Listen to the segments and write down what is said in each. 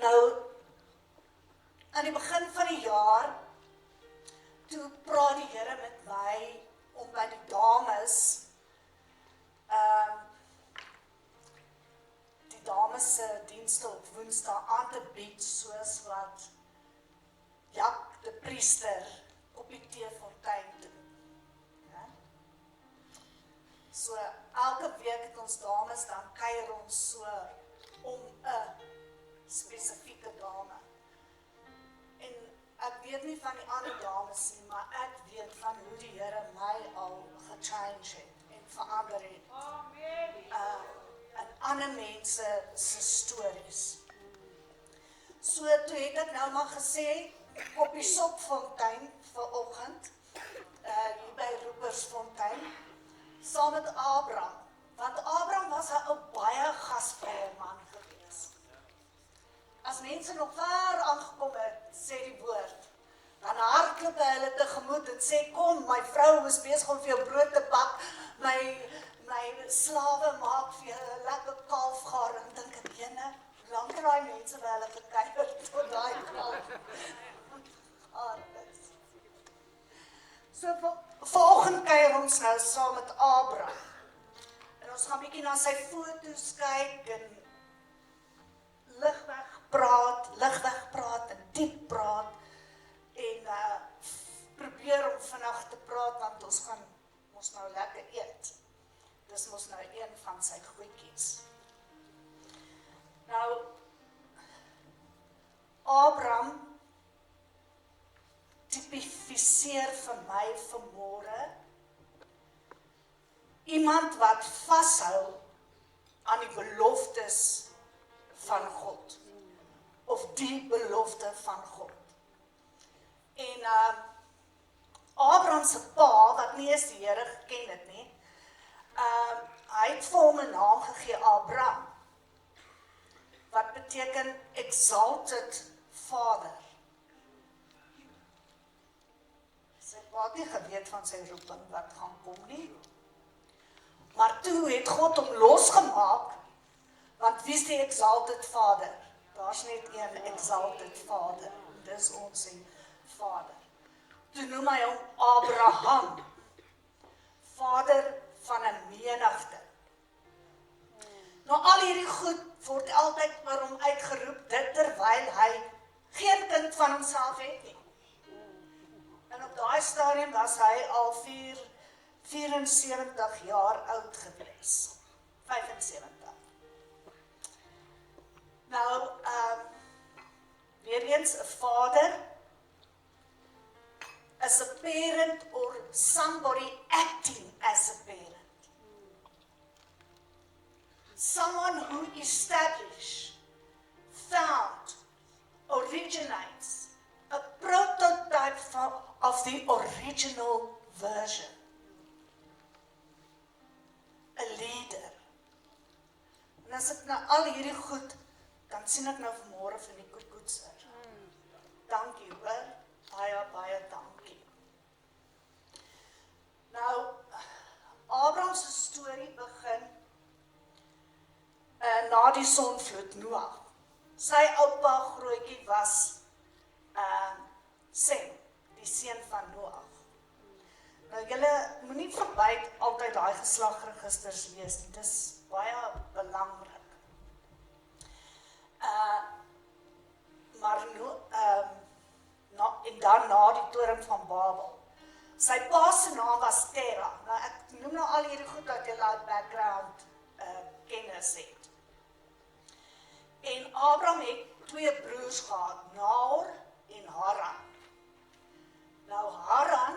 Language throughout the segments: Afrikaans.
Nou, aan die begin van die jaar, toe praat die Here met my om by die dames, die dames se dienste op Woensdae aan te bied, soos wat Jak de Priester op die Teefontein doen. Ja? So, elke week het ons dames, dan kuier ons so om 'n spesifieke dame. En ek weet nie van die ander dames nie, maar ek weet van hoe die Here my al gechange het en verander het. In ander mense se stories. So, toe het ek nou maar gesê, op die Sopfontein vanoggend, hier by Roepersfontein, saam met Abraham. Want Abraham was 'n baie gasvrye man gewees. As mense nog ver aangekom het, sê die woord, dan hardloop hulle tegemoet en sê, kom, my vrou is besig om vir jou brood te bak, my slawe maak vir jou 'n lekker kalfgaar, en dink ek, jene, hoe lank het daai mense by hulle gekuier tot daai kalf is. So, vanoggend kuier ons nou saam met Abraham. En ons gaan bietjie na sy foto's kyk en ligweg praat en diep praat en probeer om vandag te praat, want ons gaan mos nou lekker eet. Dis mos nou een van sy goedjies. Nou, Abraham typifiseer vir my vanmôre iemand wat vashou aan die beloftes van God, of die belofte van God. En Abraham se pa, wat nie eens die Here geken het nie, hy het vir hom 'n naam gegee, Abraham, wat beteken exalted father. Sy pa het nie geweet van sy roeping wat gaan kom nie. Maar toe het God hom losgemaak, want wie is die exalted vader? Daar's net een exalted vader, dis ons vader. Toe noem hy hom Abraham, vader van 'n menigte. Nou al hierdie goed word altyd oor hom uitgeroep, dit terwyl hy geen kind van homself het nie. En op daai stadium was hy al 74 jaar oud gewees. 75. Nou, weer eens, 'n vader is a parent or somebody acting as a parent. Someone who establishes, found, originates a prototype of the original version. A leader. En as ek nou al hierdie goed, dan sien ek nou vanmôre van die koekoetser. Dankie hoor, baie dankie. Nou, Abraham se storie begin na die sonvloed, Noag. Sy oupa grootjie was Sem, die seun van Noag. Nou julle moenie verby altyd daai geslagregisters lees nie, dis baie belangrik. Maar en dan na die toring van Babel. Sy pa se naam was Terah. Nou ek noem nou al hierdie goed dat julle uit background kennis het. En Abraham het 2 broers gehad, Nahor en Haran. Nou Haran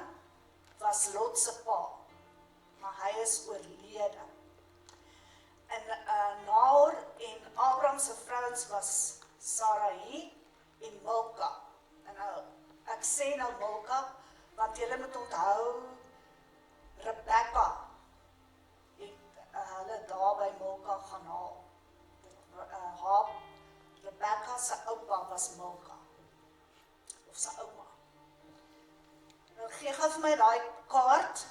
was Lot se pa, maar hy is oorlede. En Nahor en Abraham se vrouens was Sarai en Milka. En nou, ek sê nou Milka, want julle moet onthou, Rebekka het hulle daar by Milka gaan haal. Rebekka se oupa was Milka, of sy ouma. Nou gee gou vir my daai kaart.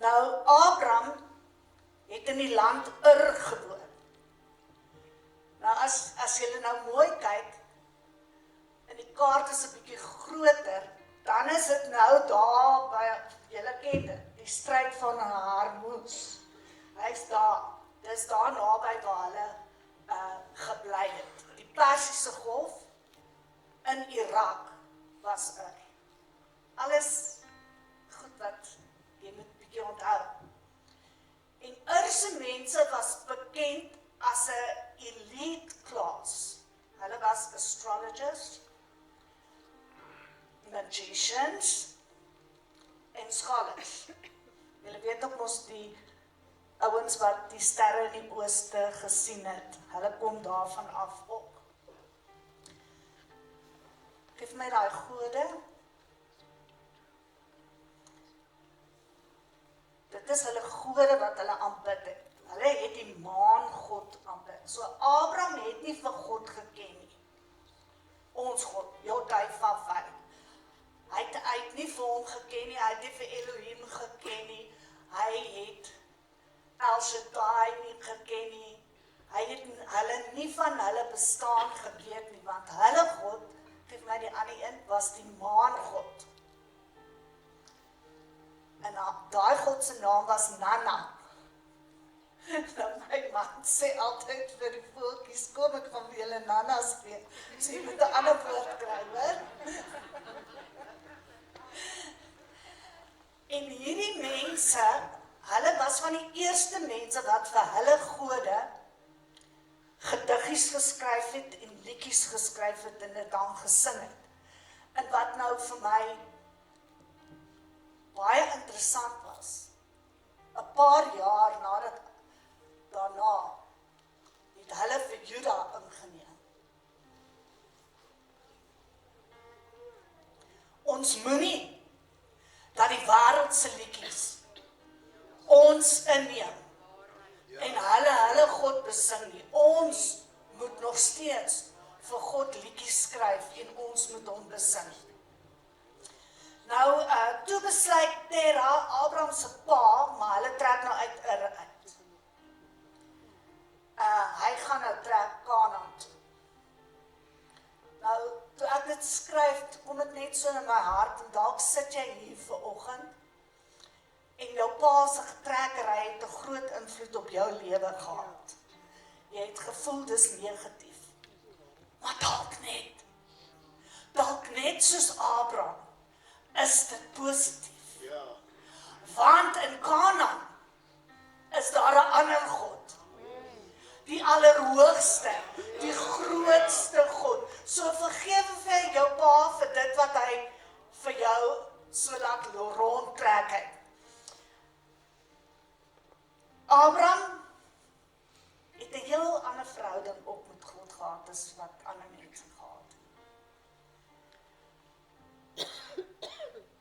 Nou Abraham het in die land Ur gewoon. Nou as julle nou mooi kyk, en die kaart is 'n bietjie groter, dan is dit nou daar by, julle ken dit, die stryd van Harmoes. Hy's daar, dis daar naby waar hulle gebly het. Die Persiese Golf in Irak was alles goed wat jy moet bietjie onthou. En Urse mense was bekend as 'n elite class. Hulle was astrologers, magicians en scholars. Julle weet ook mos die ouens wat die sterre in die ooste gesien het. Hulle kom daarvan af ook. Geef my daai gode. Dit is hulle gode wat hulle aanbid het. Hulle het die maangod aanbid. So Abraham het nie vir God geken nie. Ons God, Jod-Hah-Vav-Hah. Hy het nie vir hom geken nie, hy het nie vir Elohim geken nie, hy het El Shaddai nie geken nie, hy het hulle nie van hulle bestaan geweet nie, want hulle God, geef my die ander een, was die maangod. En daai God se naam was Nanna. Nou my man sê altyd vir die voeltjies, kom ek van wie hulle Nanna's weet, so jy moet 'n ander woord kry, hoor? En hierdie mense, hulle was van die eerste mense wat vir hulle gode gediggies geskryf het en liedjies geskryf het en dit dan gesing het. En wat nou vir my baie interessant was, 'n paar jaar daarna het hulle vir Juda ingeneem. Ons moenie dat die wêreldse liedjies ons inneem en hulle God besing nie. Ons moet nog steeds vir God liedjies skryf en ons moet hom besing. Nou, toe besluit Tera, Abraham se pa, maar hulle trek nou uit Ur uit. Hy gaan nou trek Kanaan toe. Nou, toe ek dit skryf, kom dit net so in my hart, en dalk sit jy hier vanoggend, en jou pa se getrekkery het 'n groot invloed op jou lewe gehad. Jy het gevoel dis negatief. Maar dalk net soos Abraham, is dit positief. Ja. Want in Kanaan is daar 'n ander God. Die allerhoogste, die grootste God. So vergewe vir jou pa vir dit wat hy vir jou so laat rondtrek het. Abraham het 'n heel ander verhouding op met God gehad as wat ander mense gehad het.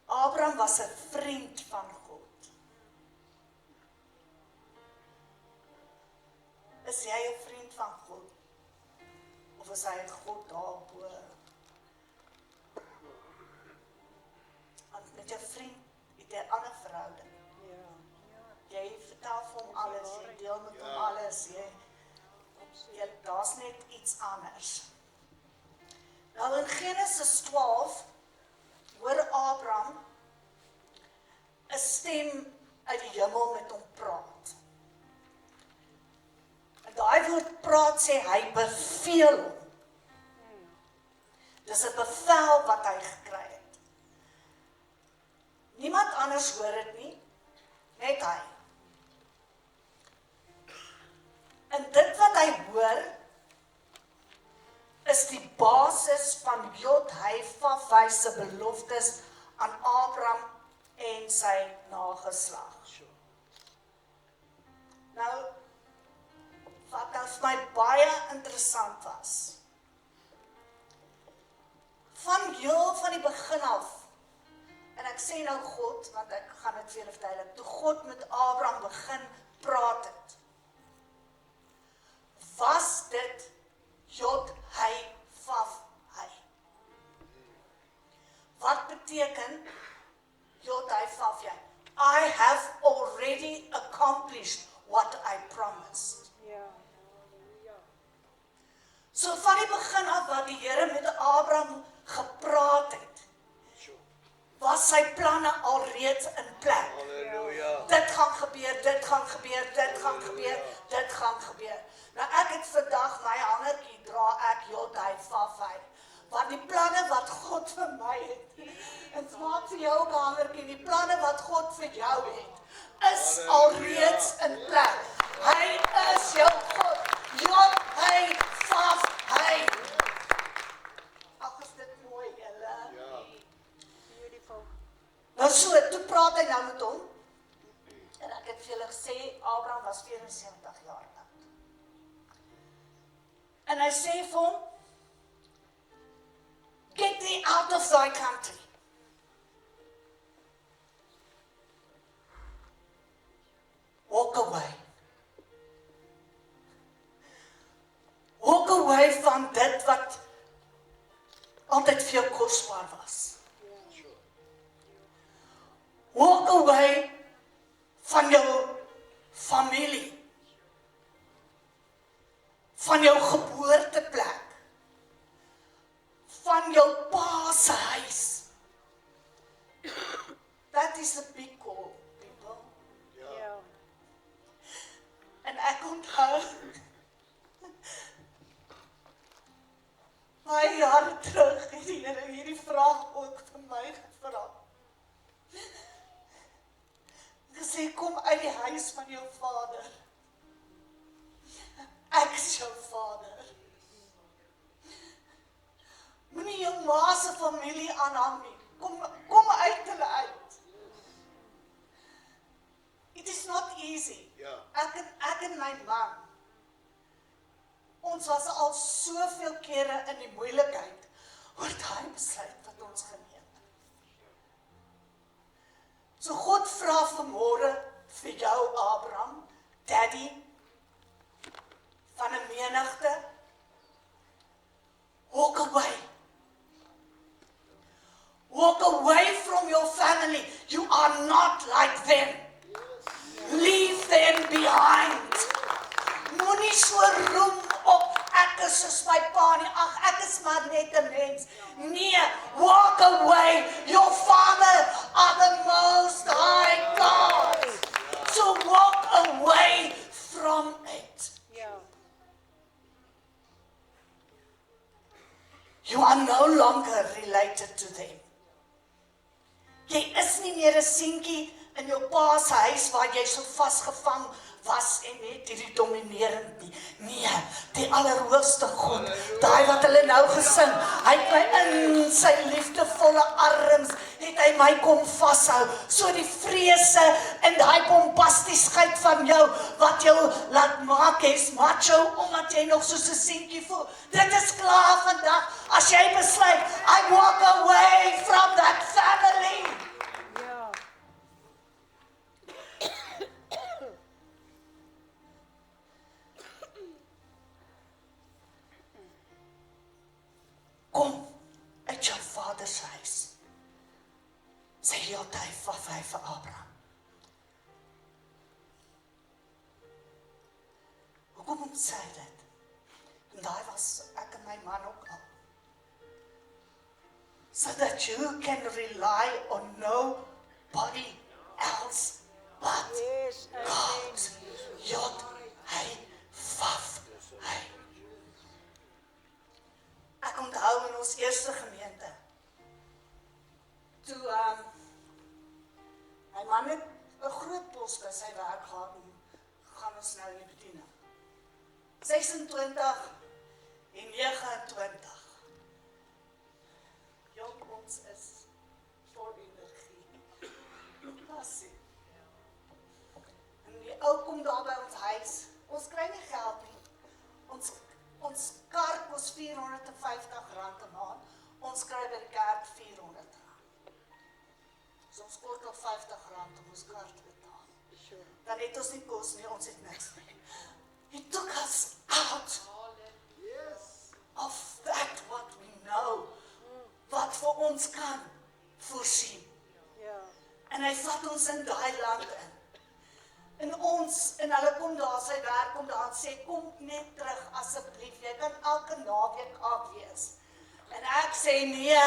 Abraham was 'n vriend van God. Is jy 'n vriend van God? Of is hy God daarbo? Want met jou vriend het jy 'n ander verhouding. Jy vertel vir hom alles, jy deel met hom alles, daar's net iets anders. Nou in Genesis 12 hoor Abraham 'n stem uit die hemel met hom praat. En daai woord praat sê hy beveel hom. Dis 'n bevel wat hy gekry het. Niemand anders hoor dit nie, net hy. En dit wat hy hoor, is die basis van Jod-Hah-Vav-Hah se beloftes aan Abraham en sy nageslag. Nou, wat vir my baie interessant was, van die begin af, en ek sê nou God, want ek gaan dit vir julle verduidelik, toe God met Abraham begin praat het, was dit Jod-Hah-Vav-Hah. Wat beteken Jod-Hah-Vav-Hah? I have already accomplished what I promised. Ja. So van die begin af wat die Here met Abraham gepraat het, was sy planne alreeds in plek. Halleluja. Dit gaan gebeur, dit gaan gebeur, dit gaan gebeur, dit gaan gebeur. Nou ek het vandag my hangertjie dra ek heeltyd vafhou. Want die planne wat God vir my het, en maak vir jou ook 'n hangertjie, die planne wat God vir jou het, is alreeds in plek. Hy is jou God. Hy vaf, hy. Ag, is dit mooi, julle. Ja. Beautiful. Nou so, toe praat hy nou met hom. En ek het vir julle gesê, Abraham was 74 jaar oud. En hy sê vir hom, get thee out of thy country. Walk away. Walk away van dit wat altyd vir jou kosbaar was. Walk away van jou familie, van jou geboorteplek, van jou pa se huis. That is a big call, people. Ja. En ek onthou, baie jare terug het die Here hierdie vraag ook vir my gevra. Gesê, kom uit die huis van jou vader. Ek is jou vader. Moenie jou ma se familie aanhang nie. Kom uit hulle uit. It is not easy. Ja. Ek en my man, ons was al soveel kere in die moeilikheid oor daai besluit wat ons geneem het. So God vra vanmôre vir jou, Abraham, Daddy, van 'n menigte, walk away. Walk away from your family. You are not like them. Leave them behind. Moenie so roem op, ek is soos my pa nie, ag, ek is maar net 'n mens. Nee, walk away. Your father are the most high God. So walk away from it. Ja. You are no longer related to them. Jy is nie meer 'n seentjie in jou pa se huis waar jy so vasgevang was en net hierdie dominerend nie. Nee, die allerhoogste God, daai wat hulle nou gesing, hy het my in sy liefdevolle arms, het hy my kom vashou. So die vrese en daai bombastiesheid van jou, wat jou laat maak is macho, omdat jy nog soos 'n seentjie voel. Dit is klaar vandag, as jy besluit, I walk away from that family. Ja. Kom uit jou vader se huis. Sê heeltyd vir Abraham. Hoekom sê hy dit? En daai was ek en my man ook al. So that you can rely on nobody else but Yes, God. Jod, hy, vaf, hy. Ek onthou in ons eerste gemeente, toe my man het 'n groot pos by sy werk gehad en gaan ons nou in die bediening. 26 en 29. Jong, ons is vol energie. Passie. En die ou kom daar by ons huis. Ons kry nie geld nie. Ons kar kos R450 'n maand. Ons kry by die kerk R400. So ons kort nog R50 om ons kar te betaal. Sure. Dan het ons nie kos nie, ons het niks nie. He took us out of that what we know, wat vir ons kan voorsien. Ja. En hy vat ons in daai land in. En ons ons, en hulle kom daar, sy werk kom daar en sê, kom net terug asseblief, jy kan elke naweek af wees. En ek sê, nee,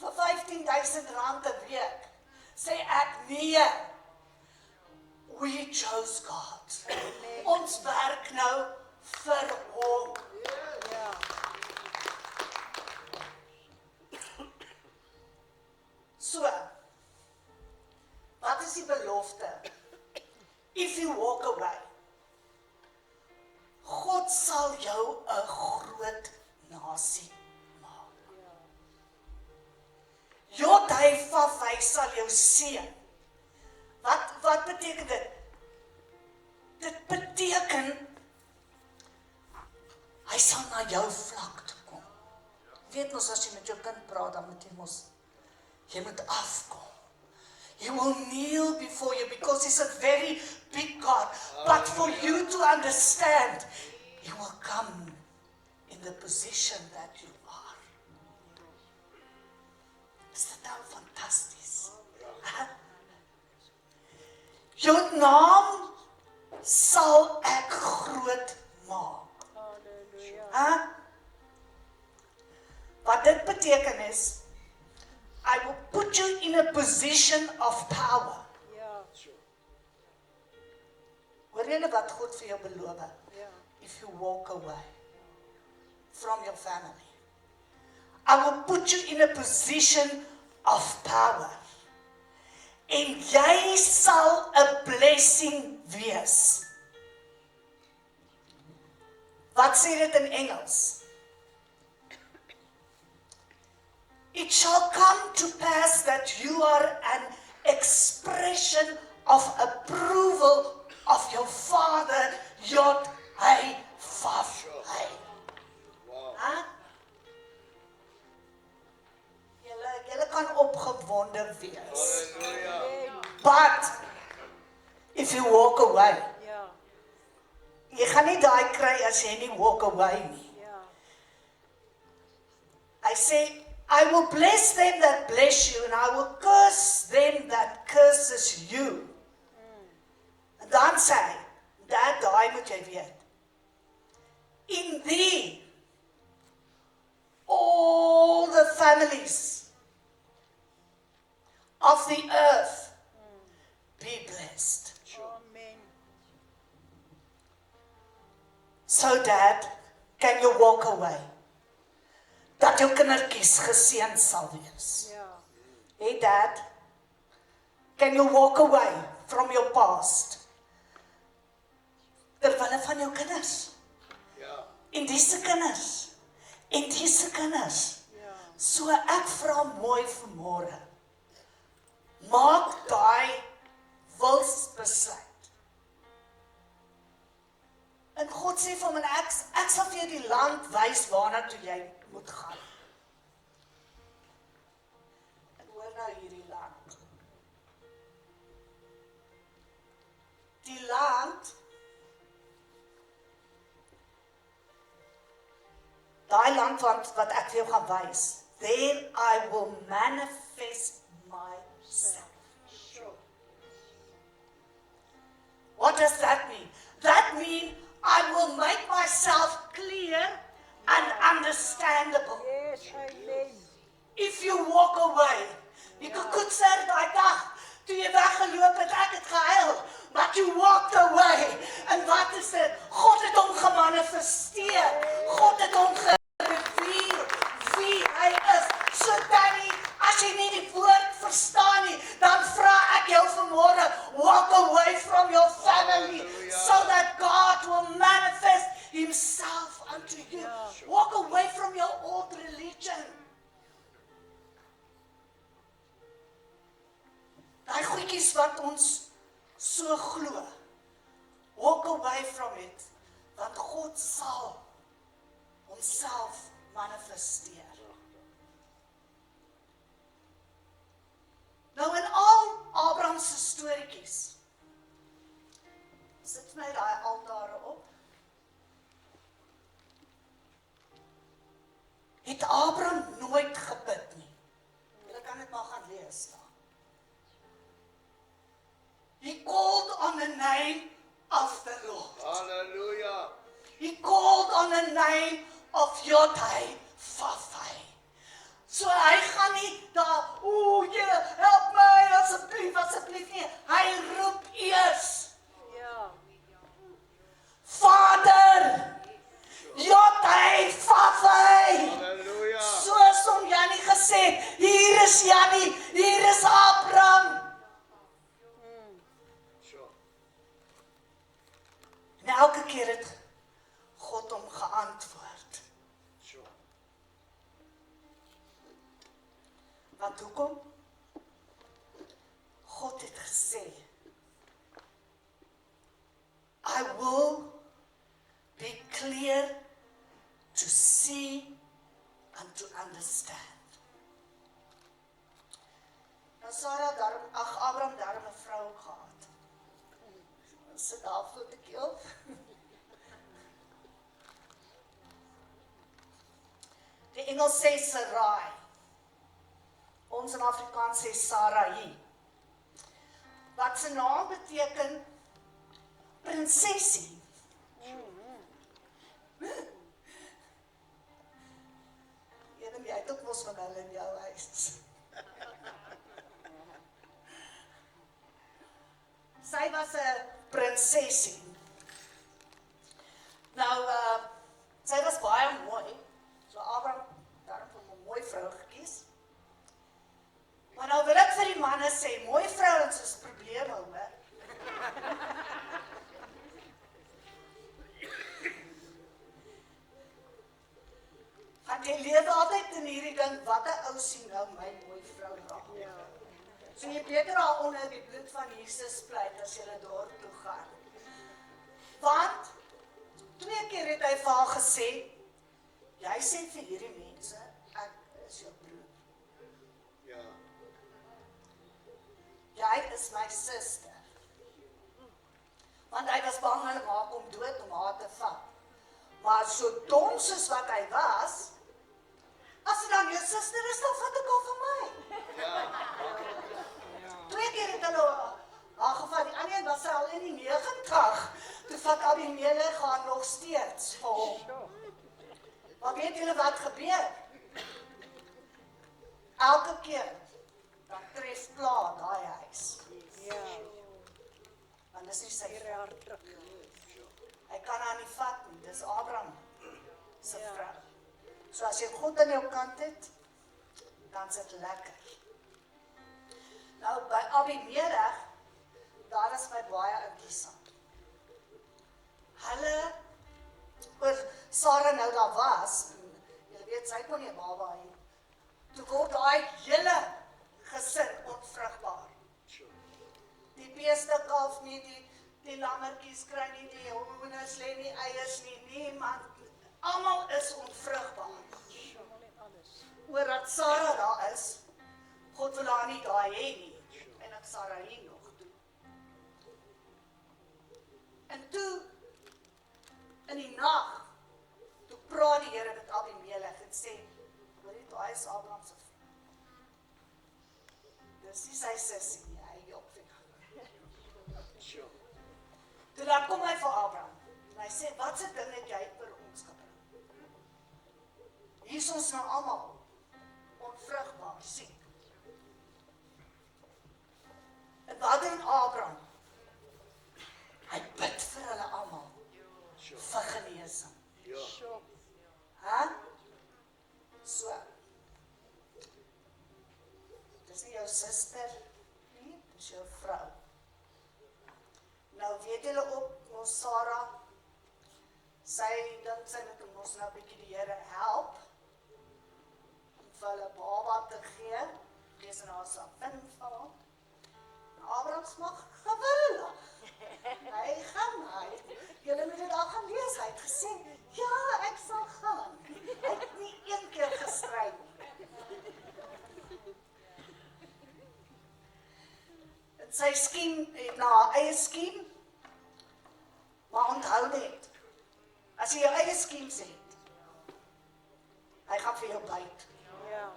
vir R15,000 'n week, sê ek, nee, we chose God. Ons werk nou vir hom. Ja. So, wat is die belofte? If you walk away, God sal jou 'n groot nasie maak. Jod hy vaf, hy sal jou seën. Wat beteken dit? Dit beteken, hy sal na jou vlak toe kom. Weet mos, as jy met jou kind praat, dan moet jy moet afkom. He will kneel before you because he's a very big God. But for you to understand, he will come in the position that you are. Is dit nou fantasties? Jou naam sal ek groot maak. Halleluja. Wat dit beteken is, I will put you in a position of power. Ja. Hoor julle wat God vir jou beloof? Ja. If you walk away from your family, I will put you in a position of power. En jy sal 'n blessing wees. Wat sê dit in Engels? It shall come to pass that you are an expression of approval of your Father, Yod Hey Vav Hey. Huh? Julle kan opgewonde wees. But if you walk away, Ja. jy gaan nie daai kry as jy nie walk away nie. Ja. I say, I will bless them that bless you, and I will curse them that curses you. En dan sê hy, daai moet jy weet. In thee, all the families of the earth be blessed. Amen. So Dad, can you walk away? Dat jou kindertjies geseën sal wees. Ja. Hey Dad, can you walk away from your past? Terwille van jou kinders. Ja. En disse kinders. En disse kinders. Ja. So ek vra mooi vanmôre. Maak daai wilsbesluit. En God sê vir hom, ek sal vir jou die land wys waarna toe jy moet gaan. En hoor nou hierdie land. Die land, daai land wat ek vir jou gaan wys, there I will manifest myself. What does that mean? That means I will make myself clear and understandable. Yes, amen. If you walk away, you could say daai dag, toe jy weggeloop het, ek het gehuil, but you walked away. En wat is dit? God het hom gemanifesteer. God het hom gereveal wie hy is. So Danny, as jy nie die woord verstaan nie, dan vra ek jou vanmôre, walk away from your family, so that God will manifest himself unto you. Walk away from your old religion. Daai goedjies wat ons so glo. Walk away from it, want God sal homself manifesteer. Nou in al Abraham se storieetjies, sit my daai altare op, het Abraham nooit gebid nie. Julle kan dit maar gaan lees daar. name of Yod-Heh Vav-Heh. So hy gaan nie daar, Here, help my, asseblief, asseblief nie. Hy roep eers, Ja. Vader, Yod-Heh Vav-Heh. Halleluja. Soos om Jannie gesê, hier is Jannie, hier is Abraham. Sure. En elke keer het God hom geantwoord. Sure. Want hoekom? God het gesê, I will be clear to see and to understand. Nou Abraham daarom 'n vrou gehad. Sit daar voor die keel. Die Engels sê Sarai. Ons in Afrikaans sê Sarai. Wat se naam beteken prinsesie. Jy het ook mos van hulle in jou huis. Sy was 'n prinsesie. Nou, sy was baie mooi. So Abraham daarom vir 'n mooi vrou gekies. Maar nou wil ek vir die manne sê, mooi vrouens is probleme, hoor. Want jy leef altyd in hierdie ding, wat 'n ou sien nou my mooi vrou raak. Ja. So jy beter al onder die bloed van Jesus pleit as jy dorp toe gaan. Want 2 keer het hy vir haar gesê, jy sê vir hierdie mense, ek is jou broer. Ja. Jy is my suster. Want hy was bang hulle maak hom dood om haar te vat. Maar so dom soos wat hy was, as hy dan jou suster is, dan vat ek haar vir my. 2 keer het hulle haar gevat, die ander een was sy al in die 90, toe vat Abimelech haar nog steeds vir hom. Maar weet julle wat gebeur? Elke keer, dan tref klaar daai huis. Ja. Want dis nie sy vrou. Hierhartig. Hy kan haar nie vat nie, dis Abraham se Ja. vrou. So as jy God aan jou kant het, dan is dit lekker. Nou by Abimelech, daar is my baie interessant. Hulle, oor Sarah nou daar was, en jy weet, sy kon nie 'n baba hê. Toe word daai hele gesin onvrugbaar. Sure. Die beeste kalf nie, die lammetjies kry nie, die hoenders lê nie eiers nie, niemand, almal is onvrugbaar. Almal en alles. Oor dat Sarah daar is, God wil haar nie daar hê nie, en ek Sarah hier nog doen. En toe, in die nag, toe praat die Here met Abimelech en sê, hoor jy, daai is Abraham se vrou. Dis nie sy sussie nie, hy jok vir haar. Sure. Toe dan kom hy vir Abraham, en hy sê, wat se ding het jy vir ons gebring? Hier is ons nou almal onvrugbaar, siek. En wat doen Abraham? Hy bid vir hulle almal, Sure. vir genesing. Ja. Sjoe. Hè? So. Dis nie jou suster nie, dis jou vrou. Nou weet julle ook, ons Sarah, sy dink sy moet ons nou 'n bietjie die Here help, om vir hulle baba te gee, lees in haar sapin val. Abraham smag gewillig. Hy gaan, julle moet dit al gaan lees, hy het gesê, ja, ek sal gaan. Hy het nie een keer gestry nie. En sy skiem het na haar eie skiem, maar onthou net, as jy jou eie skems het, hy gaan vir jou byt. Ja.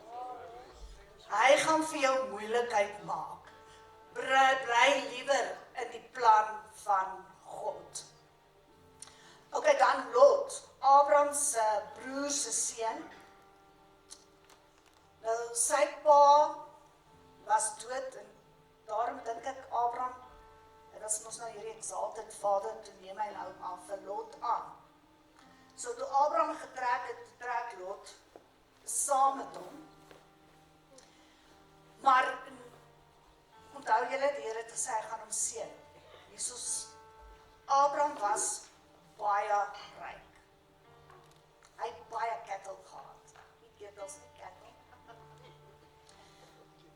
Hy gaan vir jou moeilikheid maak. Bly liewer in die plan van God. Okay, dan Lot. Abraham se broer se seun. Nou sy pa was dood en daarom dink ek Abraham, dit was mos nou hierdie exalted vader, toe neem hy nou maar vir Lot aan. So toe Abraham getrek het, trek Lot saam met hom. Maar onthou julle, die Here het gesê hy gaan hom seën. Jesus, Abraham was baie ryk. Hy het baie cattle gehad. Nie ketels nie, cattle.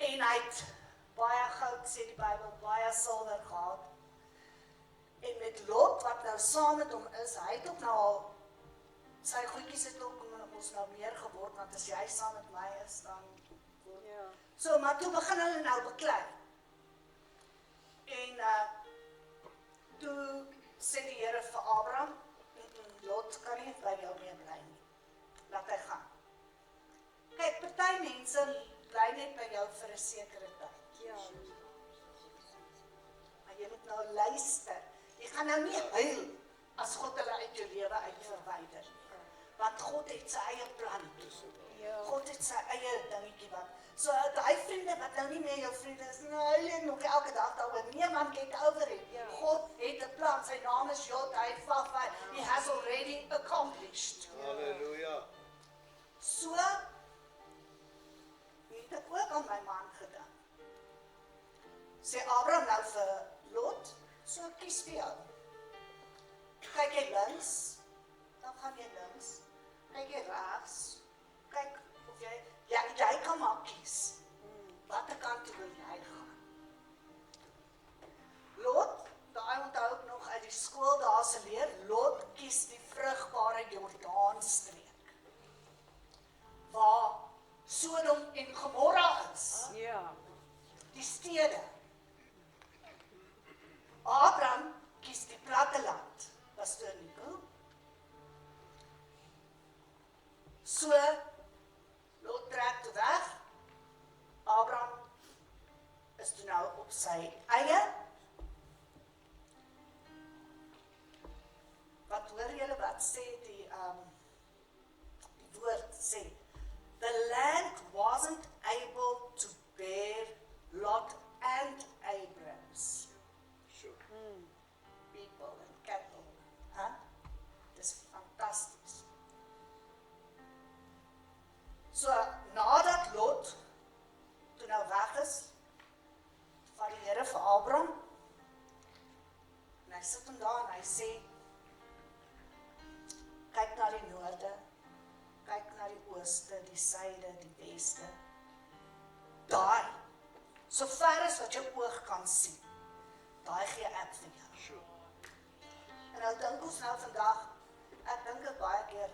En hy het baie goud, sê die Bybel, baie silwer gehad. En met Lot, wat nou saam met hom is, hy het ook nou al, sy goedjies het ook ons nou meer geword, want as jy saam met my is, dan... Ja. So, maar toe begin hulle nou beklei. En toe sê die Here vir Abraham, Lot kan nie by jou meer bly nie. Laat hy gaan. Kyk, party mense bly net by jou vir 'n sekere tyd. Ja. Maar jy moet nou luister. Jy gaan nou nie huil as God hulle uit jou lewe uitverwyder nie. Want God het sy eie plan. Ja. God het sy eie dingetjie wat. So daai vriende wat nou nie meer jou vriende is, nou huil nog elke dag daaroor. Nee man, get over it. Ja. God het 'n plan. Sy naam is Yod-Heh-Vav-Heh. He has already accomplished. Halleluja. So het ek ook aan my man gedink. Sê Abraham nou vir Lot, so kies vir jou. Kyk jy links, dan gaan jy links. Kyk jy regs, kyk of jy kan maar kies. Watter kant toe wil jy gaan? Lot, daai onthou ek nog uit die skool daar se leer, Lot kies die vrugbare Jordaanstreek. Waar Sodom en Gomorra is, Ja. die stede. Abraham kies die platteland, Pastor Nico. So, Lot trek toe weg. Abraham is toe nou op sy eie. Wat hoor julle wat sê die woord sê? The land wasn't able to bear Lot and Abraham's Sure. people and cattle. Huh? Dis fantasties. So, nadat Lot toe nou weg is, van die Here vir Abraham, en hy sit hom daar en hy sê, kyk na die noorde, kyk na die ooste, die suide, die weste. Daai, so ver as wat jou oog kan sien, daai gee ek vir jou. Sure. En nou dink ons nou vandag, ek dink dit baie keer,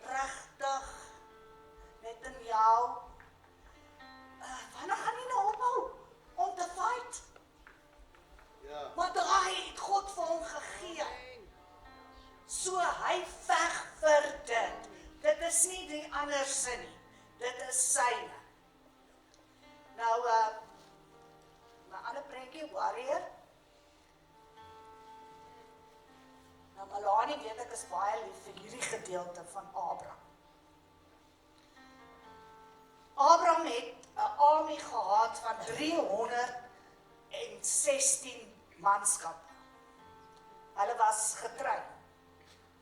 regtig, net in jou, wanneer gaan jy nou ophou om te fight? Ja. Maar daai het God vir hom gegee. So hy veg vir dit. Dit is nie die ander se nie. Dit is syne. Nou, my ander prentjie, warrior. Nou, Melanie weet ek is baie lief vir hierdie gedeelte van Abraham. Abraham het 'n army gehad van 316 manskappe. Hulle was getrei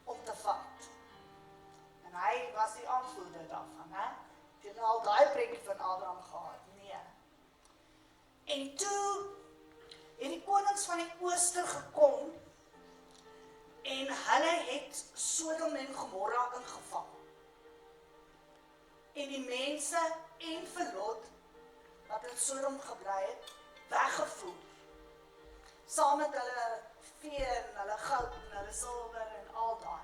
om te fight. En hy was die aanvoerder daarvan, hè? Jy nou al daai prentjie van Abraham gehad? Nee. En toe het die konings van die ooste gekom en hulle het Sodom en Gomorra ingeval. En die mense en vir Lot wat in Sodom gebly het, weggevoer. Saam met hulle vee en hulle goud en hulle silwer en al daai.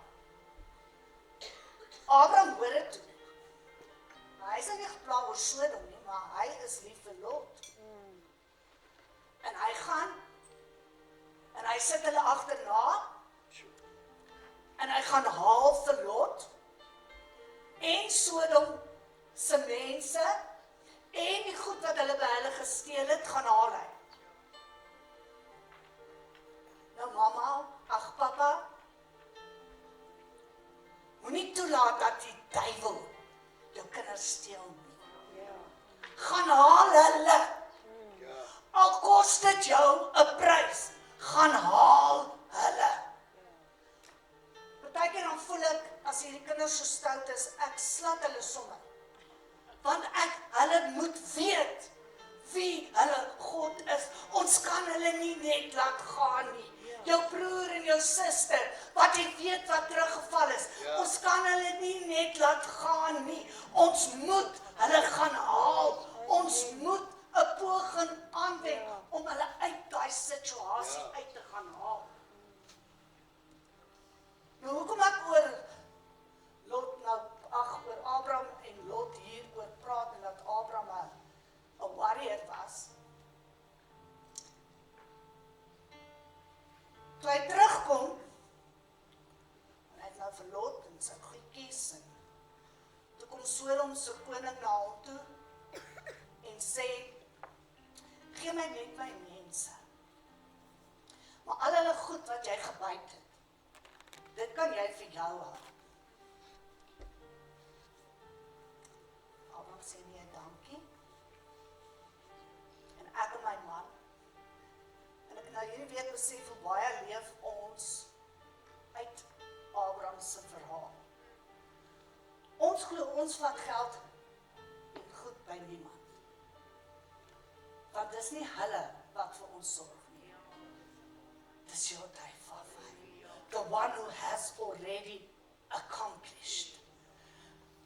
Abraham hoor dit toe. Maar hy is nie gepla oor Sodom nie, maar hy is lief vir Lot. En hy gaan en hy sit hulle agterna en hy gaan haal vir Lot en Sodom se mense en die goed wat hulle by hulle gesteel het, gaan haal hy. Nou mama, ag papa, praat dat die duiwel jou kinders steel nie. Gaan haal hulle. Ja. Al kos dit jou 'n prys, gaan haal hulle. Partykeer dan voel ek, as hierdie kinders so stout is, ek slat hulle sommer. Want hulle moet weet wie hulle God is. Ons kan hulle nie net laat gaan nie. Jou broer en jou suster, wat jy weet wat teruggeval is. Ja. Ons kan hulle nie net laat gaan nie. Ons moet hulle gaan haal. Ons moet 'n poging aanwend om hulle uit daai situasie uit te gaan haal. Nou hoekom ek oor Lot oor Abraham en Lot hier oor praat en dat Abraham 'n warrior was. Toe hy terugkom, en hy het nou vir Lot en sy goedjies en toe kom Sodom se koning na hom toe en sê, gee my net my mense. Maar al hulle goed wat jy gebyt het, dit kan jy vir jou hou. Abraham sê nee, dankie. En ek en my man, en ek het nou hierdie week besef hoe baie leef ons uit Abraham se verhaal. Ons glo ons vat geld en goed by niemand. Want dis nie hulle wat vir ons sorg nie. Dis jou Vader. The one who has already accomplished.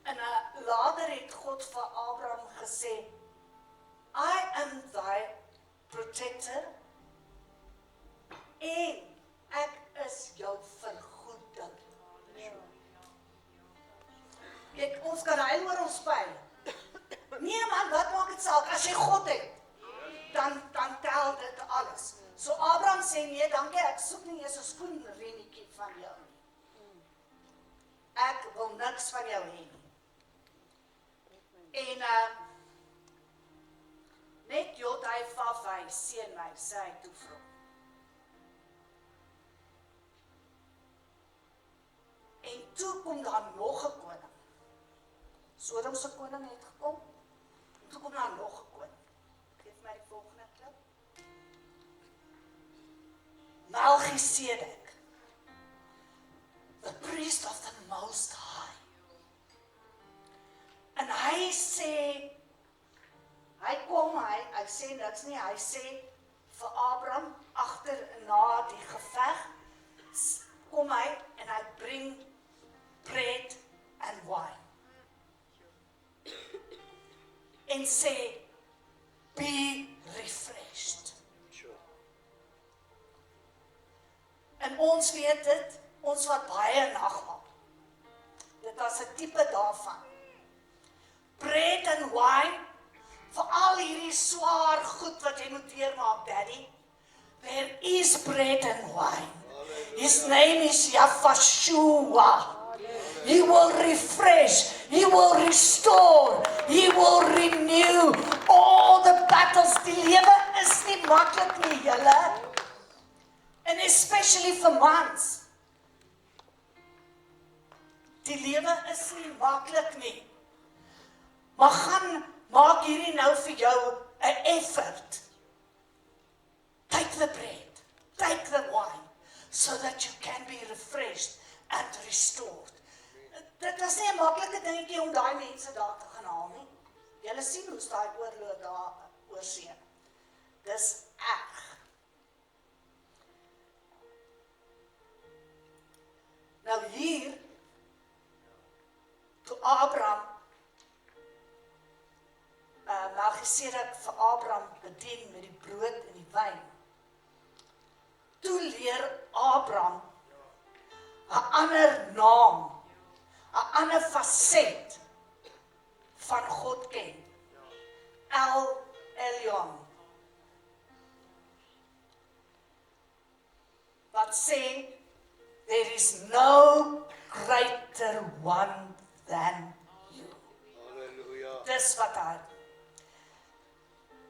En later het God vir Abraham gesê, I am thy protector en ek is jou vergoeding. Kijk, ons kan huil oor ons pyn. Nee man, wat maak het saak? As jy God het, dan tel dit alles. So Abraham sê, nee dankie, ek soek nie eens 'n skoenrenetjie van jou nie. Ek wil niks van jou hê nie. En net Jodai Vavai seën my, sê hy toe vir hom. En toe kom daar nog 'n koning. Sodom se koning het gekom. En toe kom daar nog 'n koning. Geef my die volgende klip. Melchizedek, the priest of the Most High. En hy sê, hy sê niks nie, hy sê vir Abraham, na die geveg, kom hy en hy bring bread and wine. En sê, be refreshed. Sure. En ons weet dit, ons wat baie nagmaal. Dit was 'n tipe daarvan. Bread and wine, vir al hierdie swaar goed wat jy moet deurmaak, Daddy. There is bread and wine. His name is Yahshua. He will refresh, He will restore, He will renew all the battles. Die lewe is nie maklik nie, julle. And especially for mans. Die lewe is nie maklik nie. Maar gaan maak hierdie nou vir jou 'n effort. Take the bread, take the wine, so that you can be refreshed and restored. Dit was nie 'n maklike dingetjie om daai mense daar te gaan haal nie. Julle sien hoe daai oorlog daar oor see. Dis erg. Nou hier, toe Abraham, Melchizedek vir Abraham bedien met die brood en die wyn. Toe leer Abraham 'n ander naam, 'n ander faset van God ken. El Elyon. Wat sê, there is no greater one than you. Halleluja. Dis wat hy.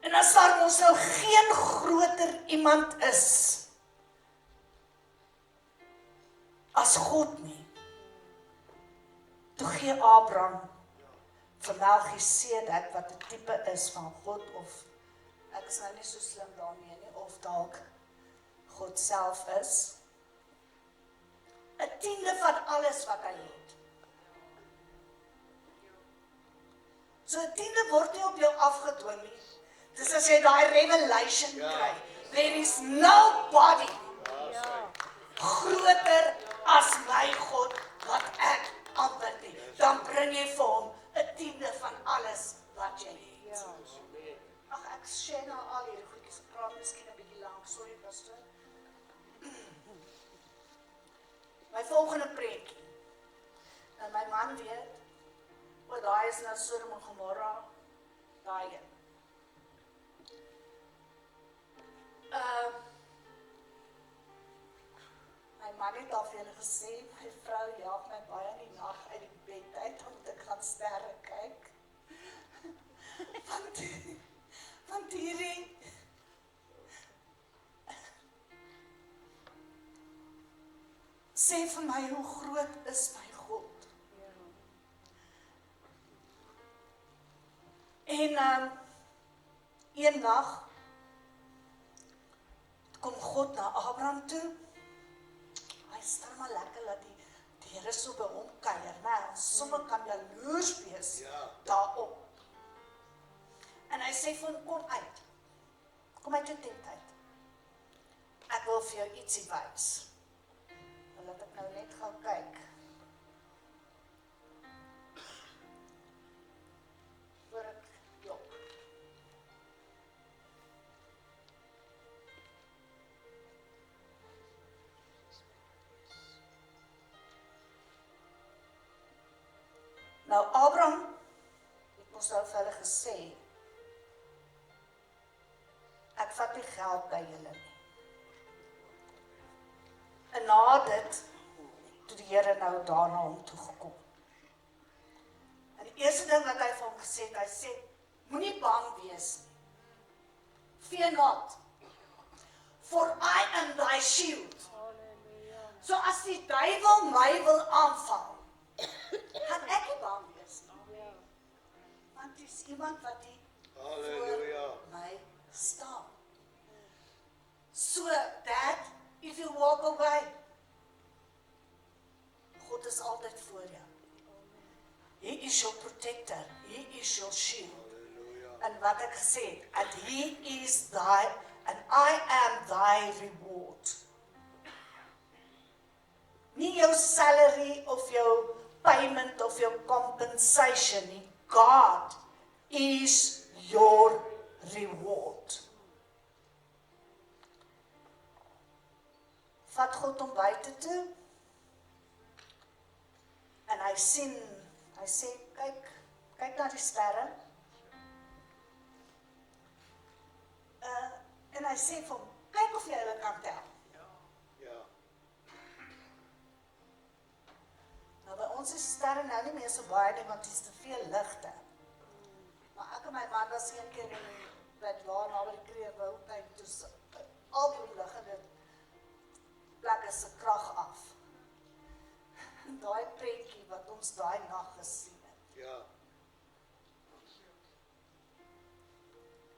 En as daar ons nou geen groter iemand is as God nie, toe gee Abraham vir Melchisedek, wat 'n tipe is van God, of ek is nou nie so slim daarmee nie, of dalk God self is, 'n tiende van alles wat hy het. So 'n tiende word nie op jou afgedwing nie. Dis as jy daai revelation kry. There is nobody Ja. groter as my God wat ek aanbid nie. Dan bring jy vir hom 'n tiende van alles wat jy het. Ja. Ag, ek share nou al hierdie goedjies, ek praat miskien 'n bietjie lank, sorry pastor. My volgende preekie. En my man weet, o, daai is nou Sodom en Gomorra, daai een. My man het al vir julle gesê, my vrou jaag my baie in die nag uit die bed uit om te gaan sterre kyk. Want hierdie sê vir my, hoe groot is my God? En een nag kom God na Abraham toe. Hy stel maar lekker dat die Here so by hom kuier, né? Sommige kan jaloers wees daarop. En hy sê vir hom, kom uit. Kom uit jou tent uit. Ek wil vir jou ietsie wys. Laat ek nou net gaan kyk. Voor ek jok. Nou Abraham het mos nou vir hulle gesê, ek vat nie geld by julle nie. En na dit, toe die Here nou daarna hom toe gekom. En die eerste ding wat hy vir hom gesê het, hy sê, moenie bang wees nie. Fear not, for I am thy shield. Halleluja. So as die duiwel my wil aanval, gaan ek nie bang wees nie. Ja. Want dit is iemand wat die Halleluja. voor my staan. So that if you walk away, God is altyd voor jou. He is your protector, He is your shield. En wat ek gesê het, and He is thy, and I am thy reward. Nie jou salary of jou payment of jou compensation nie. God is your reward. Vat God hom buite toe. En hy sê, kyk na die sterre. En hy sê vir hom, kyk of jy hulle kan tel. Ja. Nou by ons is sterre nou nie meer so baie nie, want dit is te veel ligte. Maar ek en my man was een keer by daar na by die Kreerwoudtuin, toe al die liggende plekke se krag af. En daai prentjie wat ons daai nag gesien het. Ja.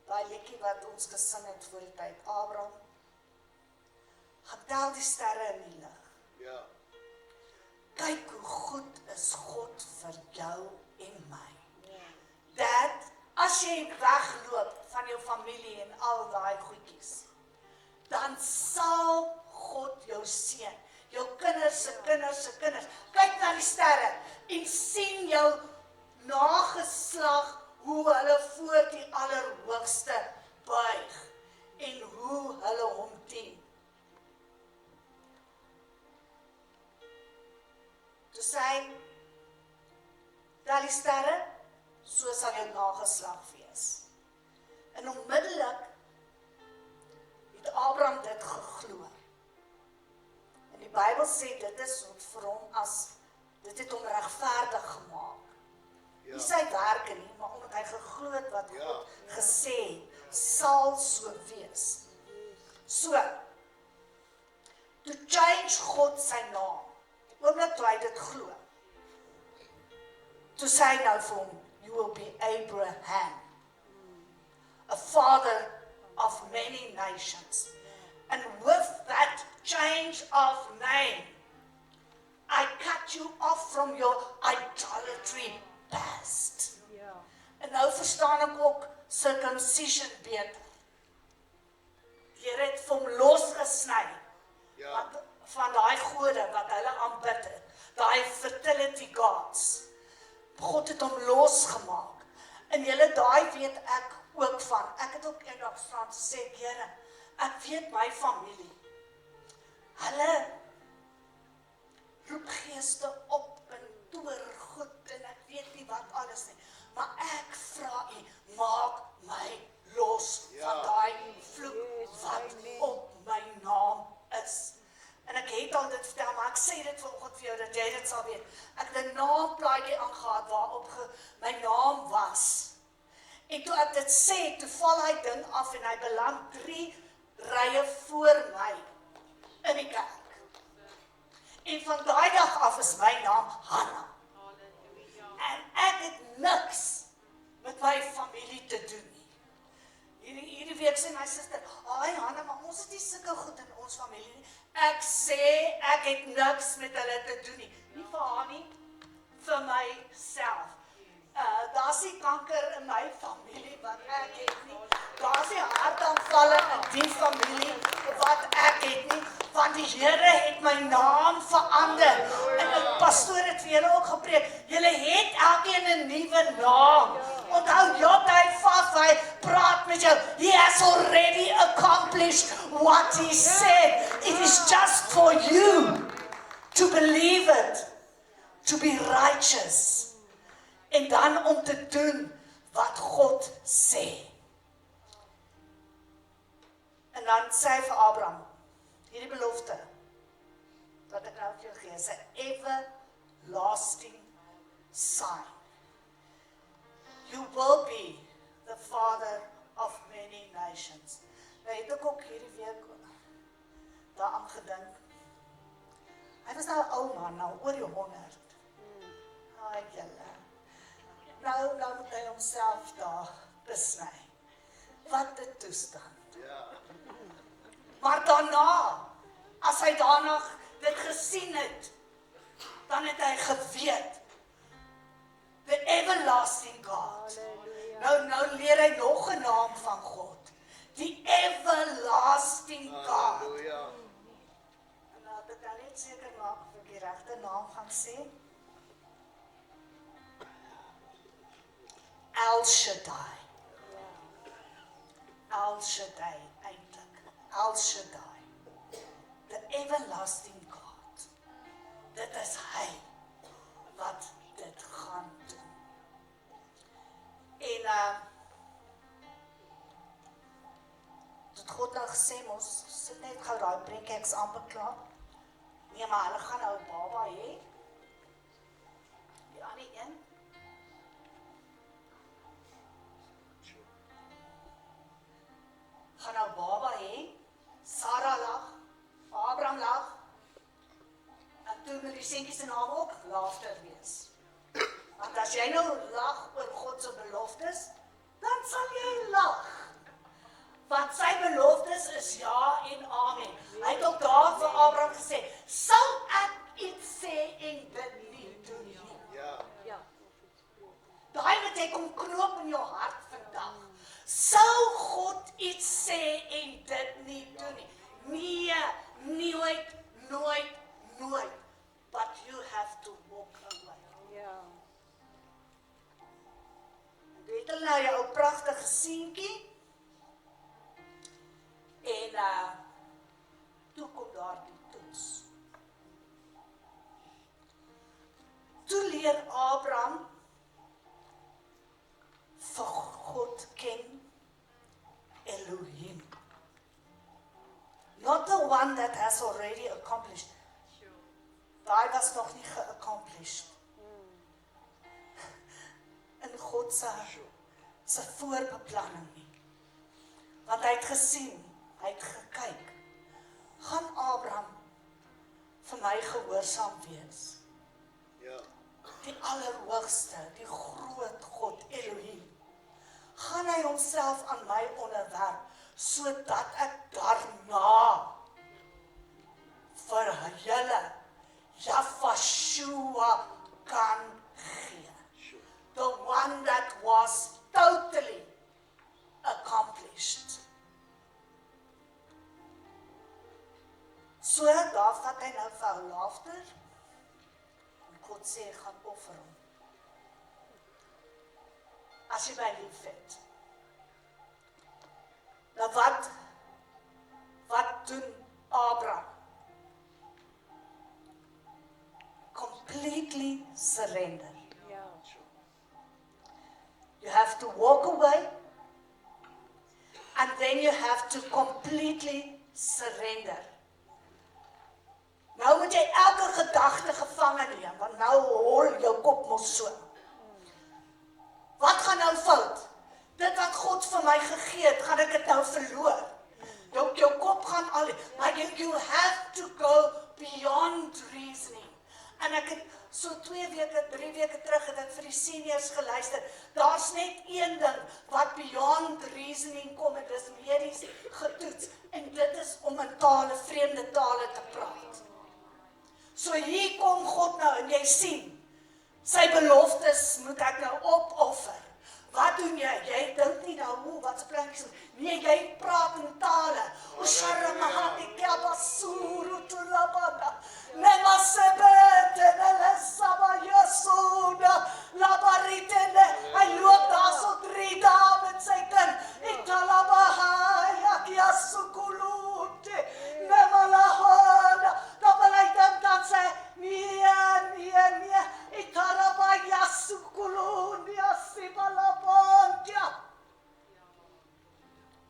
Daai liedjie wat ons gesing het voor die tyd, Abraham, gaan tel die sterre in die lig. Ja. Kyk hoe goed is God vir jou en my. Dat as jy wegloop van jou familie en al daai goedjies, dan sal God jou seën. Jou kinders se kinders se kinders. Kyk na die sterre en sien jou nageslag hoe hulle voor die Allerhoogste buig en hoe hulle hom dien. Toe sê hy, tel die sterre, so sal jou nageslag wees. En onmiddellik het Abraham dit geglo. En die Bybel sê dit is vir hom dit het hom regverdig gemaak. Nie sy werke nie, maar omdat hy geglo het wat God gesê het, sal so wees. So, to change God sy naam, die oomblik toe hy dit glo, toe sê hy nou vir hom, you will be Abraham, a father of many nations. And with that change of name, I cut you off from your idolatry past. Ja. En nou verstaan ek ook circumcision beter. Die Here het vir hom losgesny Ja. van daai gode wat hulle aanbid het, daai fertility gods. God het hom losgemaak. En julle daai weet ek ook van. Ek het ook eendag staan te sê, Here, ek weet my familie. Hulle roep geeste op en toer goed en ek weet nie wat alles nie. Maar ek vra U, maak my los van daai vloek wat op my naam is. En ek het al dit vertel, maar ek sê dit vanoggend vir jou, dat jy dit sal weet. Ek het 'n naamplaatjie aangehad waarop my naam was. En toe ek dit sê, toe val hy ding af en hy beland 3 rye voor my in die kerk. En van daai dag af is my naam Hanna. En ek het niks met my familie te doen nie. Hierdie week sê my suster, "Ai Hanna, maar ons het nie sulke goed in ons familie nie." Ek sê ek het niks met hulle te doen nie. Nie vir haar nie, vir myself. Daar's nie kanker in my familie wat ek het nie. Daar's nie hartaanvalle in die familie wat ek het nie. Want die Here het my naam verander. En die pastoor het vir julle ook gepreek. Julle het elkeen 'n nuwe naam. Onthou, Job, hy praat met jou. He has already accomplished what he said. It is just for you to believe it, to be righteous. En dan om te doen wat God sê. En dan sê hy vir Abraham, hierdie belofte wat ek nou vir jou gee, is 'n everlasting sign. You will be the father of many nations. Nou het ek ook hierdie week daaraan gedink. Hy was nou 'n ou man, nou oor die 100. Ai julle. Nou moet hy homself daar besny. Wat 'n toestand. Ja. Maar daarna, as hy daarna dit gesien het, dan het hy geweet, the everlasting God. Nou leer hy nog 'n naam van God. Die everlasting God. Halleluja. En nou het ek net seker maak of ek die regte naam gaan sê. El Shaddai. El Shaddai, eintlik. El Shaddai. The everlasting God. Dit is hy wat dit gaan doen. En tot God nou gesê, ons sit net gou daai prentjie, ek's amper klaar. Nee, maar hulle gaan nou 'n baba hê. Die ander een. Gaan nou baba hê. Sarah lag, Abraham lag. En toe moet die seentjie se naam ook Laughter wees. Want as jy nou lag oor God se beloftes, dan sal jy lag. Want sy beloftes is ja en amen. Hy het ook daar vir Abraham gesê, sal ek iets sê en dit nie doen nie. Ja. Ja. Daai moet jy kom knoop in jou hart vandag. Sou God iets sê en dit nie doen nie? Nee, nooit. But you have to walk away. Ja. Weet hulle nou jou pragtige seentjie? En toe kom daar die toets. Toe leer Abraham vir God ken Elohim. Not the one that has already accomplished. Daai was nog nie geaccomplished. In God se voorbeplanning nie. Want hy het gesien, hy het gekyk. Gaan Abraham vir my gehoorsaam wees? Ja. die Allerhoogste, die groot God Elohim, gaan hy homself aan my onderwerp, sodat ek daarna vir julle Yahshua kan gee. The one that was totally accomplished. So, daar vat hy nou vir hom laughter, en God sê, ek gaan offer hom. As jy my lief het. Nou wat doen Abraham? Completely surrender. Ja. You have to walk away, and then you have to completely surrender. Nou moet jy elke gedagte gevange neem, want nou hol jou kop mos so. Wat gaan nou fout? Dit wat God vir my gegee het, gaan ek dit nou verloor. Jou kop gaan al, maar you have to go beyond reasoning. En ek het so 3 weke terug het ek vir die seniors geluister. Daar's net een ding wat beyond reasoning kom, en dis medies getoets. En dit is om in tale, vreemde tale te praat. So hier kom God nou, en jy sien, sy beloftes moet ek nou opoffer. Wat doen jy? Jy dink nie nou, wat se plankies. Nee, jy praat in tale. Osharamahati kabasuru tulabada. Nema sebete nelesaba yasuda. Labaritene. Hy loop daar so 3 dae met sy kind. Italabahaya kiasukulute. Nema lahona. Dan wil hy dan sê, nee. Italabaya sukulunia sibalabantia.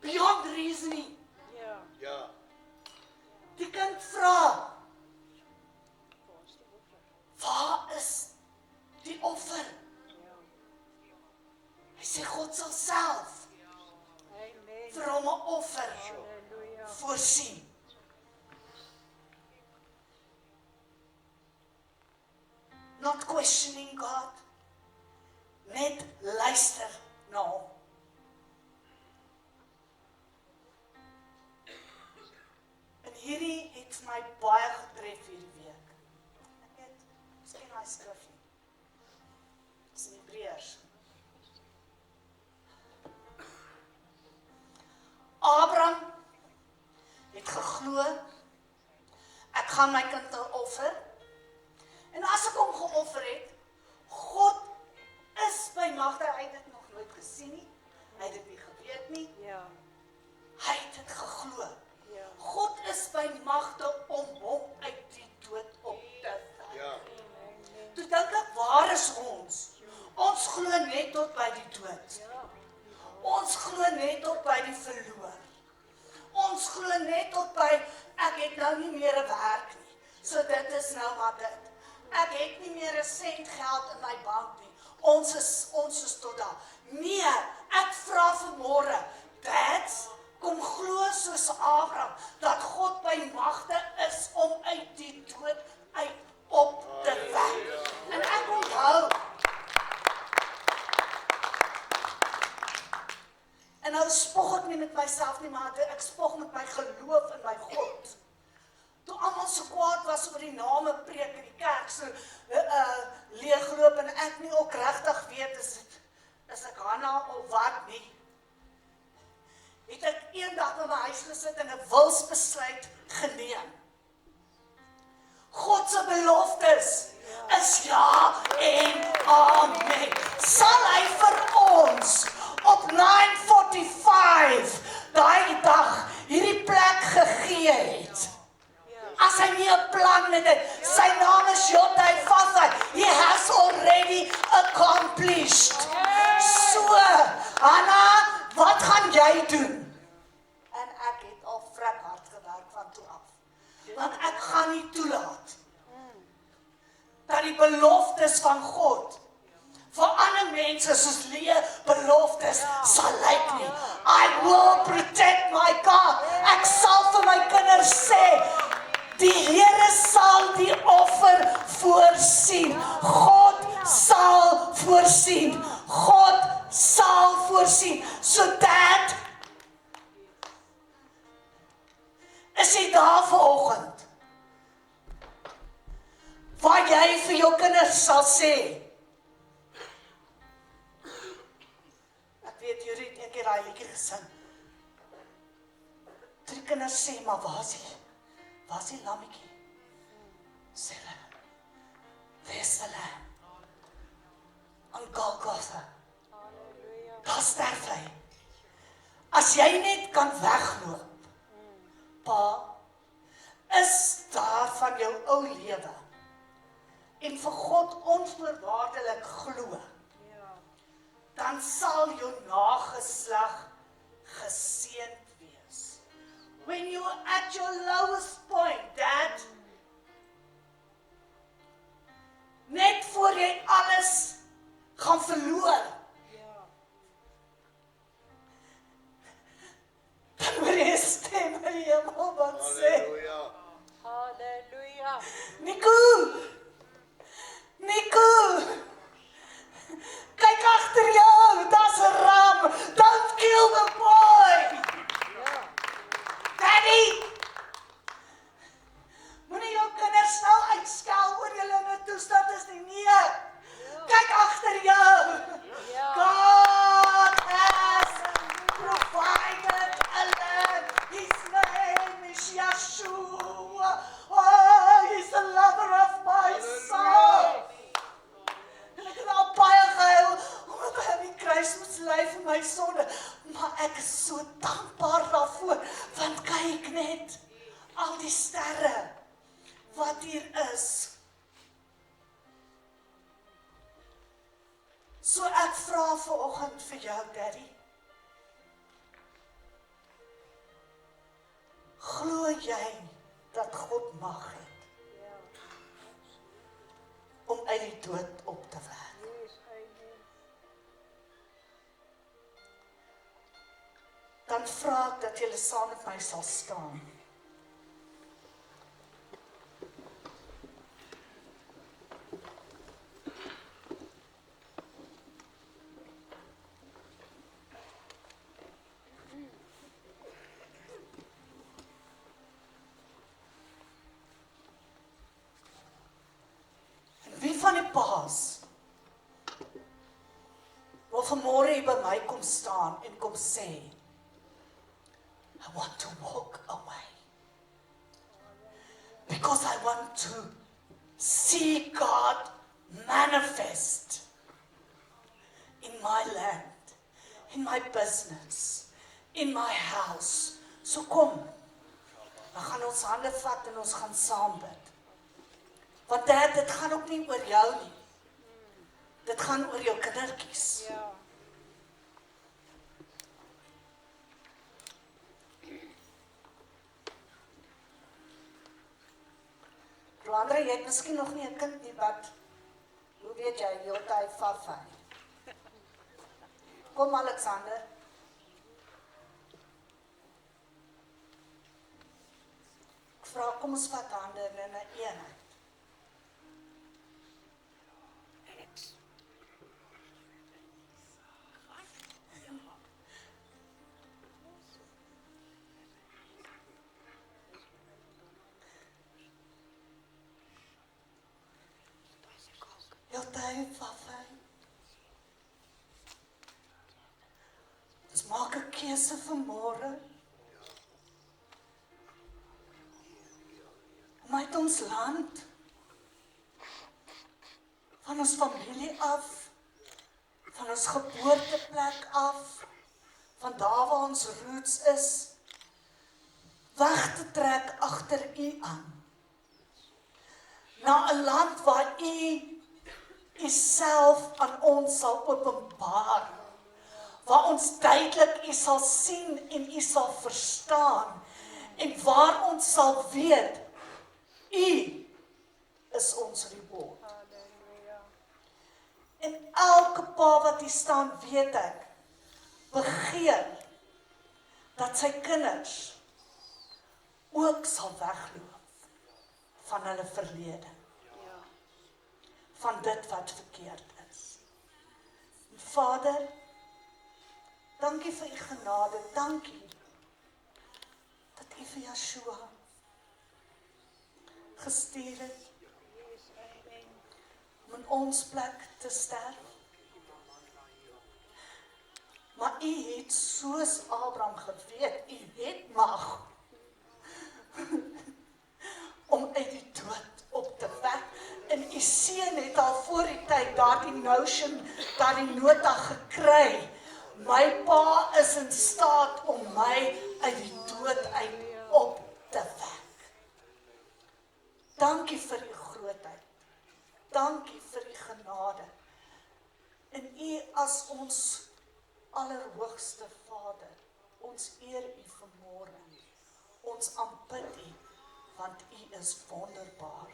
Beyond reasoning. Ja. Ja. Die kind vra, waar is die offer? Hy sê God sal self Amen. vir hom 'n offer Halleluja. voorsien. Not questioning God, net luister na hom. En hierdie het my baie getref hierdie week. Ek weet, miskien daai skrif nie. Dis in Hebreërs. Abraham het geglo, ek gaan my kind offer. En as ek hom geoffer het, God is by magte, hy het dit nog nooit gesien nie, hy het dit nie geweet nie, Ja. hy het dit geglo. Ja. God is by magte om hom uit die dood op te wek. Ja. Amen. Toe dink ek, waar is ons? Ons glo net tot by die dood. Ja. Ons glo net tot by die verloor. Ons glo net tot by, ek het nou nie meer 'n werk nie, so dit is nou maar dit. Ek het nie meer 'n sent geld in my bank nie. Ons is tot daar. Nee, ek vra vanmôre, dads, kom glo soos Abraham, dat God by magte is om uit die dood uit op te wek. En ek onthou, en nou spog ek nie met myself nie, maar ek spog met my geloof in my God. Toe almal so kwaad was oor die name preek in die kerk, so leegloop, en ek nie ook regtig weet, is ek Hanna of wat nie, het ek eendag by my huis gesit en 'n wilsbesluit geneem. God se beloftes is ja en amen. Sal hy vir ons op 9:45 daai dag hierdie plek gegee het? As hy nie 'n plan met dit, sy naam is Jotai Fasai. He has already accomplished. So, Hanna, wat gaan jy doen? En ek het al vrek hard gewerk van toe af. Want ek gaan nie toelaat dat die beloftes van God vir ander mense soos leë beloftes sal lyk nie. I will protect my God. Ek sal vir my kinders sê, die Here sal die offer voorsien. God waar jy vir jou kinders sal sê. Ek weet, Jurie het een keer daai liedjie gesing. Toe die kinders sê, maar waar is die lammetjie? Sê hulle, where's the lamb? Aan Golgotha. Halleluja. Daar sterf hy. As jy net kan wegloop, Pa, is daar van jou ou lewe en vir God onvoorwaardelik glo, Ja. dan sal jou nageslag geseënd wees. When you are at your lowest point, Dad, net voor jy alles gaan verloor, Ja. dan hoor jy 'n stem in die hemel wat sê, Halleluja. Halleluja. Nico, kyk agter jou, daar's 'n ram, don't kill the boy. Ja. Daddy, moenie jou kinders nou uitskel oor julle in 'n toestand is nie. Nee, kyk agter jou. Ja. God has provided a lamb. His name is Yeshua. Oh, he's the lover of my soul. En ek het al baie gehuil, omdat hy aan die kruis moes ly vir my sonde. Maar ek is so dankbaar daarvoor, want kyk net, al die sterre wat hier is. So ek vra vanoggend vir jou, Daddy. Glo jy dat God mag het Ja. om uit die dood op te wek? Yes, amen. Dan vra ek dat julle saam met my sal staan. En wie van die paas wil vanmôre hier by my kom staan en kom sê, I want to walk away. Because I want to see God manifest in my land, in my business, in my house. So kom, dan gaan ons hande vat en ons gaan saam bid. Want Dad, dit gaan ook nie oor jou nie. Dit gaan oor jou kindertjies. Ja. Joandre, jy het miskien nog nie 'n kind nie, wat, hoe weet jy, Jotai Fafai. Kom Alexander. Ek vra, kom ons vat hande in 'n eenheid. Jotai Fafai. Ons maak 'n keuse vanmôre om uit ons land, van ons familie af, van ons geboorteplek af, van daar waar ons roots is, weg te trek agter U aan. Na 'n land waar U Uself aan ons sal openbaar, waar ons duidelik U sal sien en U sal verstaan, en waar ons sal weet, U is ons reward. Halleluja. En elke pa wat hier staan, weet ek, begeer dat sy kinders ook sal wegloop van hulle verlede, Ja. van dit wat verkeerd is. En Vader, dankie vir U genade, dankie dat U vir Yeshua gestuur het, Yes, amen. om in ons plek te sterf. Maar u het soos Abraham geweet, u het mag om uit die dood op te wek. En u seun het al voor die tyd daardie notion, daardie nota gekry. My pa is in staat om my uit die dood uit op te wek. Dankie vir u grootheid. Dankie vir u genade. En u as ons allerhoogste Vader, ons eer u vanmôre. Ons aanbid u, want u is wonderbaar.